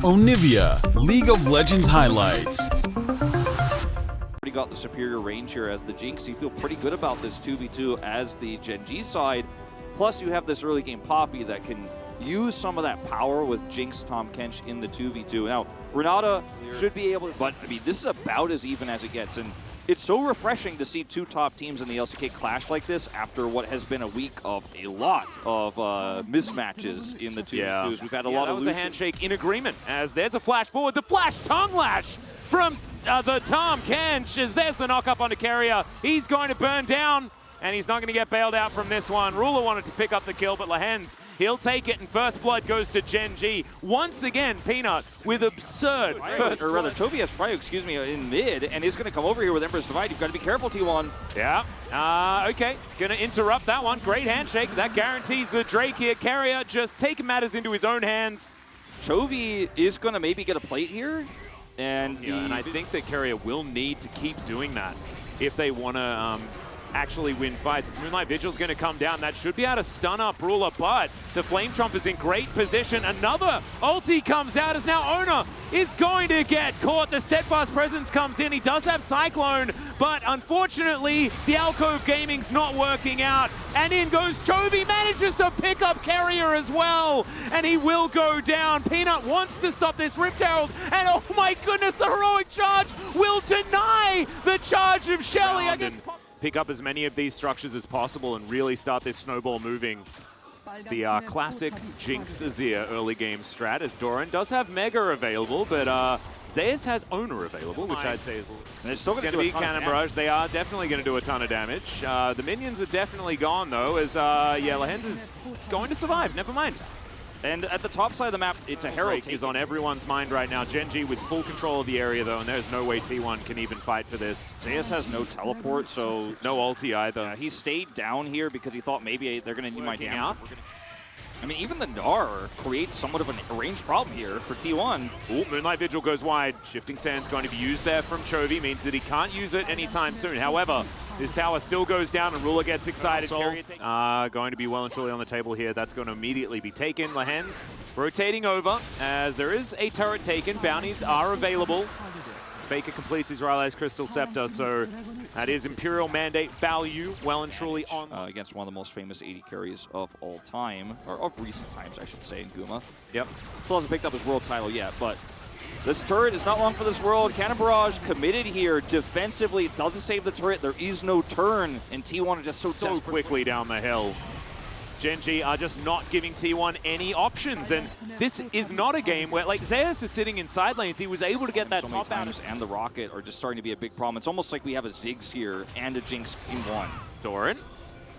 Onivia, League of Legends highlights. Got the superior range here as the Jinx. You feel pretty good about this 2v2 as the Gen.G side. Plus you have this early game Poppy that can use some of that power with Jinx, Tahm Kench in the 2v2. Now, Renata should be able to, but I mean, this is about as even as it gets. And it's so refreshing to see two top teams in the LCK clash like this after what has been a week of a lot of mismatches in the 2v2s. Yeah. We've had a lot of that was a handshake in agreement as there's a flash forward. The flash tongue lash from the Tahm Kench as there's the knock up onto Carrier. He's going to burn down, and he's not going to get bailed out from this one. Ruler wanted to pick up the kill, but Lehens, he'll take it, and first blood goes to Gen.G. Once again, Peanut with absurd first or rather, blood. Toby has Pryo, excuse me, in mid, and is going to come over here with Emperor's Divide. You've got to be careful, T1. Yeah. Okay. Going to interrupt that one. Great handshake. That guarantees the Drake here. Carrier just taking matters into his own hands. Chovy is going to maybe get a plate here. And I think that Carrier will need to keep doing that if they want to actually win fights. As Moonlight Vigil's going to come down. That should be able to stun up Ruler, but the Flame Trump is in great position. Another ulti comes out as now Ona is going to get caught. The Steadfast Presence comes in. He does have Cyclone, but unfortunately, the Alcove Gaming's not working out. And in goes Chovy, manages to pick up Carrier as well, and he will go down. Peanut wants to stop this Rift Herald, and oh my goodness, the heroic charge will deny the charge of Shelly. Pick up as many of these structures as possible and really start this snowball moving. It's the classic Jinx Azir early game strat, as Doran does have Mega available, but Zeus has Owner available, which I'd say is still going to be Cannon Barrage. They are definitely going to do a ton of damage. The minions are definitely gone, though, as yeah, Lehens is going to survive. Never mind. And at the top side of the map, it's a Herald is on everyone's mind right now. Gen.G with full control of the area, though, and there's no way T1 can even fight for this. Zeus has no teleport, so no ulti either. He stayed down here because he thought maybe they're going to need my damage. I mean, even the Gnar creates somewhat of a range problem here for T1. Ooh, Moonlight Vigil goes wide. Shifting Sand's going to be used there from Chovy, means that he can't use it anytime soon. However, this tower still goes down and Ruler gets excited. Going to be well and truly on the table here. That's going to immediately be taken. Lehens rotating over as there is a turret taken. Bounties are available. Faker completes his Ryle's Crystal Scepter, so that is Imperial Mandate value well and truly on. Against one of the most famous AD carries of all time, or of recent times, I should say, in Guma. Yep. Still hasn't picked up his world title yet, but this turret is not long for this world. Cannon Barrage committed here defensively. It doesn't save the turret. There is no turn, and T1 are just so quickly down the hill. Gen.G are just not giving T1 any options, and this is not a game where, like, Zeus is sitting in side lanes. He was able to get that top out. And the Rocket are just starting to be a big problem. It's almost like we have a Ziggs here and a Jinx in one. Doran,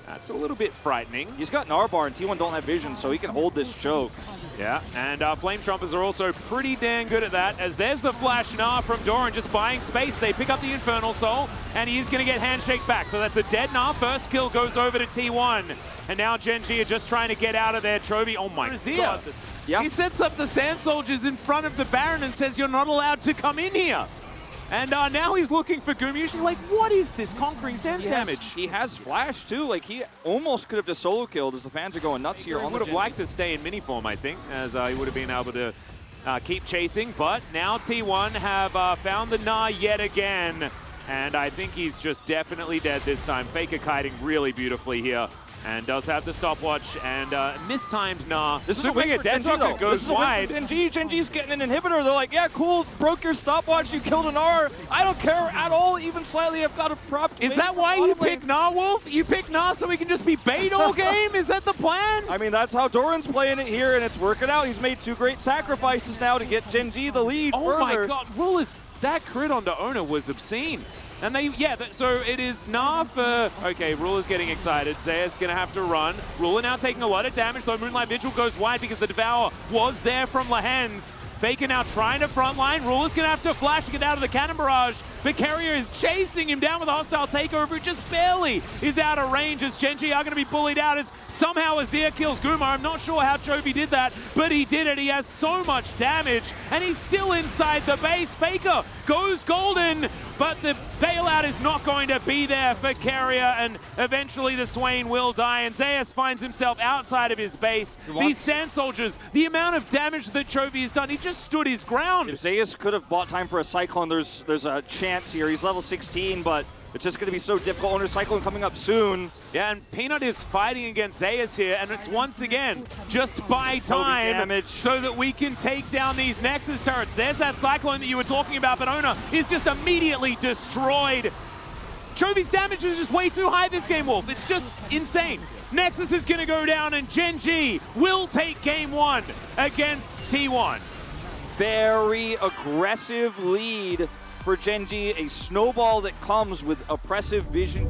that's a little bit frightening. He's got Narbar, and T1 don't have vision, so he can hold this choke. Yeah, and Flame Trumpers are also pretty dang good at that, as there's the Flash Gnar from Doran just buying space. They pick up the Infernal Soul, and he is going to get Handshake back. So that's a dead Gnar. First kill goes over to T1. And now Gen.G are just trying to get out of there. Chovy, oh my god. Yeah. He sets up the Sand Soldiers in front of the Baron and says, you're not allowed to come in here. And now he's looking for Goom. Usually, like, what is this conquering Sands damage? He has Flash, too. Like, he almost could have just solo killed as the fans are going nuts here. He would have liked to stay in mini form, I think, as he would have been able to keep chasing. But now T1 have found the Gnar yet again. And I think he's just definitely dead this time. Faker kiting really beautifully here. And does have the stopwatch and mistimed Gnar. This is a win for Gen.G, though. Goes wide. Gen.G's getting an inhibitor. They're like, yeah, cool, broke your stopwatch, you killed an R. I don't care at all, even slightly. I've got a prop. Is that why you pick Gnar, Wolf? You pick Gnar so we can just be bait all game? Is that the plan? I mean, that's how Doran's playing it here, and it's working out. He's made two great sacrifices now to get Gen.G the lead further. My god, Ruler's, that crit onto Ona was obscene. And they, yeah, so it is Gnar for, okay, Ruler's getting excited. Zeus gonna have to run. Ruler now taking a lot of damage, though Moonlight Vigil goes wide because the Devour was there from Lehens. Faker now trying to frontline. Ruler's gonna have to flash to get out of the Cannon Barrage. but Carrier is chasing him down with a hostile takeover. It just barely is out of range as Gen.G are going to be bullied out as somehow Azir kills Guma. I'm not sure how Chovy did that, but he did it. He has so much damage, and he's still inside the base. Faker goes golden, but the bailout is not going to be there for Carrier, and eventually the Swain will die, and Zeus finds himself outside of his base. These Sand Soldiers, the amount of damage that Chovy has done, he just stood his ground. If Zeus could have bought time for a Cyclone, there's a chance here. He's level 16, but it's just going to be so difficult. Owner Cyclone coming up soon. Yeah, and Peanut is fighting against Zeus here, and it's once again just buy time so that we can take down these Nexus turrets. There's that Cyclone that you were talking about, but Owner is just immediately destroyed. Chovy's damage is just way too high this game, Wolf. It's just insane. Nexus is going to go down, and Gen.G will take game 1 against T1. Very aggressive lead for Gen.G, a snowball that comes with oppressive vision.